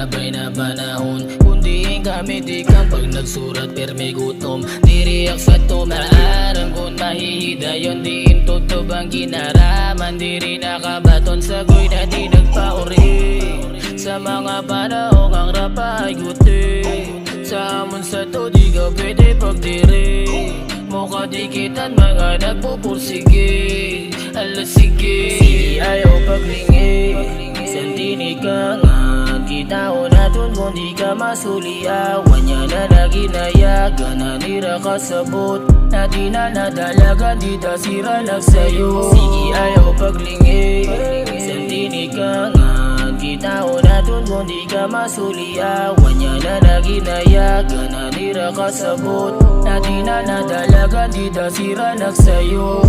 gabay na panahon. Kundi gamit ikang pag nagsurat pero may gutom. Diriyak sa tumarang kung mahihidayon. Diin tutob ang kinaraman. Diri nakabaton sa goy na di nagpauri. Sa mga panahong ang rapa ay guti. Sa amon sa to di ka pwede pagdiri. Mukha dikitan mga nagpupursige. Alas sige, sige ayaw paglingi. Sentini ka nga kita o naton kung di ka masuliawan niya na naginayagan. Nanira ka sabot na di na nadalagan. Di ta sira nagsayo. Sige ayaw paglingi. Sentini ka nga kita o naton kung di ka masuliawan niya na naginayagan. Nanira ka sabot na di na nadalagan. Di ta sira nagsayo.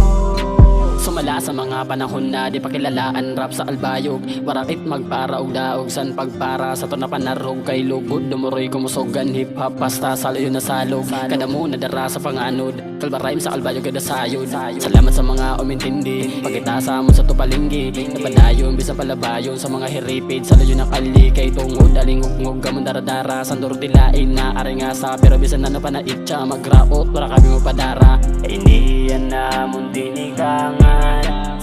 Sumala sa mga panahon na di pakilalaan. Rap sa albayog, warakit magpara og daog. San pagpara sa to na panarog. Kay lugod dumuroy kumusogan. Hip hop pasta salo yun nasalog. Kada mo nadara sa panganod. Kalba rhyme sa albayog kada sayod. Salamat sa mga umintindi. Pagkitasa mo sa tupalinggi. Napadayon bisa palabayon sa mga hiripid. Salo yun nakali kay tungod. Alingugngog gamon daradara. Sandor dilain na arengasa. Pero bisan na napanaitsa magraot. Wala kami mo padara. Hindi yan na mundinikangan.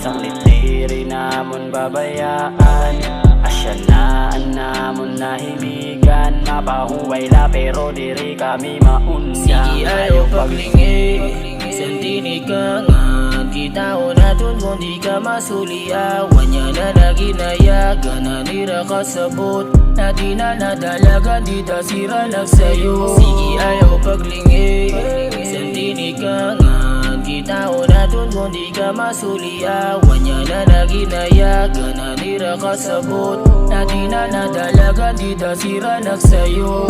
Sanglit diri namon babayaan. Asyanaan namon nahimigan. Mapahuway la pero diri kami maunyan. Sige ayaw paglingi. Sentini ka nga kita o naton kung di ka masuliawan niya na naginayagan. Nanira ka sabot na di na nadalagan. Di ta sira nagsayo. Sige ayaw paglingi. Sentini ka nga kita o naton kung di ka masuliawan niya na naginayagan. Nanira ka sabot na di na nadalagan. Di ta sira nagsayo.